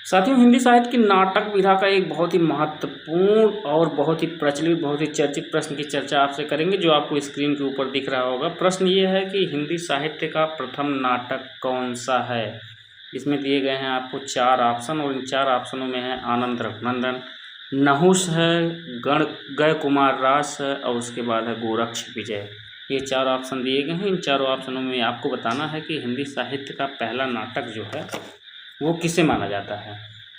साथियों, हिंदी साहित्य की नाटक विधा का एक बहुत ही महत्वपूर्ण और बहुत ही प्रचलित, बहुत ही चर्चित प्रश्न की चर्चा आपसे करेंगे, जो आपको स्क्रीन के ऊपर दिख रहा होगा। प्रश्न ये है कि हिंदी साहित्य का प्रथम नाटक कौन सा है। इसमें दिए गए हैं आपको 4 ऑप्शन और इन 4 ऑप्शनों में है आनंद रघुनंदन, नहुष है, गय कुमार रास है और उसके बाद है गोरक्ष विजय। ये 4 ऑप्शन दिए गए हैं। इन चारों ऑप्शनों में आपको बताना है कि हिंदी साहित्य का पहला नाटक जो है वो किसे माना जाता है।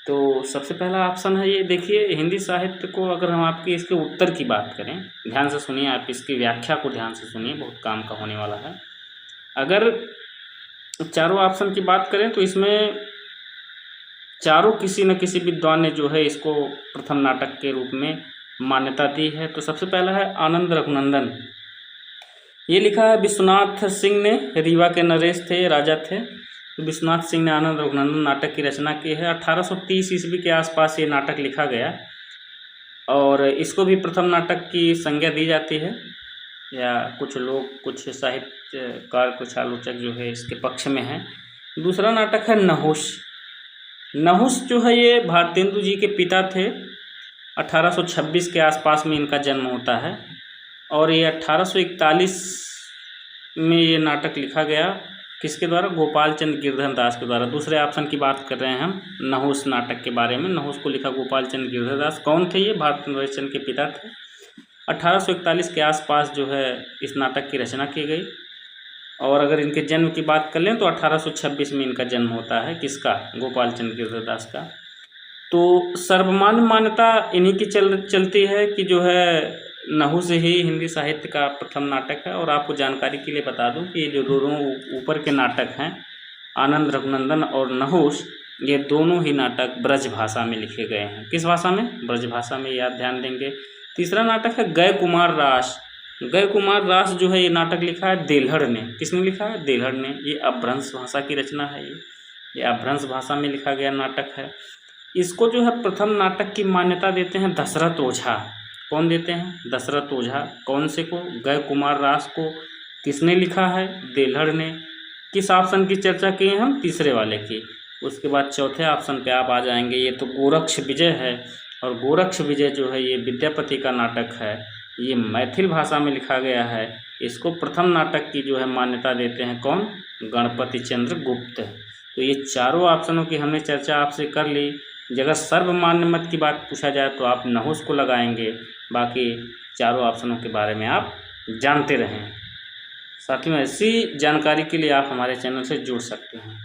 तो सबसे पहला ऑप्शन है ये। देखिए, हिंदी साहित्य को अगर हम आपके इसके उत्तर की बात करें, ध्यान से सुनिए, आप इसकी व्याख्या को ध्यान से सुनिए, बहुत काम का होने वाला है। अगर चारों ऑप्शन की बात करें तो इसमें चारों किसी न किसी विद्वान ने जो है इसको प्रथम नाटक के रूप में मान्यता दी है। तो सबसे पहला है आनंद रघुनंदन। ये लिखा है विश्वनाथ सिंह ने, रीवा के नरेश थे, राजा थे। तो विश्वनाथ सिंह ने आनंद रघुनंदन नाटक की रचना की है। 1830 ईस्वी के आसपास ये नाटक लिखा गया और इसको भी प्रथम नाटक की संज्ञा दी जाती है, या कुछ लोग, कुछ साहित्यकार, कुछ आलोचक जो है इसके पक्ष में हैं। दूसरा नाटक है नहुष। नहुष जो है ये भारतेंदु जी के पिता थे। 1826 के आसपास में इनका जन्म होता है और ये 1841 में ये नाटक लिखा गया। किसके द्वारा? गोपाल चंद्र गिरधर दास के द्वारा। दूसरे ऑप्शन की बात कर रहे हैं हम नहुष नाटक के बारे में। नहुष को लिखा गोपाल चंद्र गिरधर दास। कौन थे ये? भारतेंदु चंद्र के पिता थे। 1841 के आसपास जो है इस नाटक की रचना की गई। और अगर इनके जन्म की बात कर लें तो 1826 में इनका जन्म होता है। किसका? गोपाल चंद्र गिरधर दास का। तो सर्वमान्य मान्यता इन्हीं की चलती है कि जो है नहुष ही हिंदी साहित्य का प्रथम नाटक है। और आपको जानकारी के लिए बता दूं कि ये जो दोनों ऊपर के नाटक हैं, आनंद रघुनंदन और नहुष, ये दोनों ही नाटक ब्रज भाषा में लिखे गए हैं। किस भाषा में? ब्रज भाषा में, याद ध्यान देंगे। तीसरा नाटक है गय कुमार रास। गय कुमार रास जो है ये नाटक लिखा है देलहड़ ने। किसने लिखा है? देलहड़ ने। ये अपभ्रंश भाषा की रचना है। ये अपभ्रंश भाषा में लिखा गया नाटक है। इसको जो है प्रथम नाटक की मान्यता देते हैं दशरथ ओझा। कौन देते हैं? दशरथ ओझा। कौन से को? गय कुमार रास को। किसने लिखा है? देलहड़ ने। किस ऑप्शन की चर्चा की है हम? तीसरे वाले की। उसके बाद चौथे ऑप्शन पे आप आ जाएंगे, ये तो गोरक्ष विजय है। और गोरक्ष विजय जो है ये विद्यापति का नाटक है। ये मैथिल भाषा में लिखा गया है। इसको प्रथम नाटक की जो है मान्यता देते हैं कौन? गणपति चंद्र गुप्त। तो ये चारों ऑप्शनों की हमने चर्चा आपसे कर ली। अगर सर्वमान्य मत की बात पूछा जाए तो आप नहुष को लगाएंगे, बाकी चारों ऑप्शनों के बारे में आप जानते रहें। साथियों, ऐसी जानकारी के लिए आप हमारे चैनल से जुड़ सकते हैं।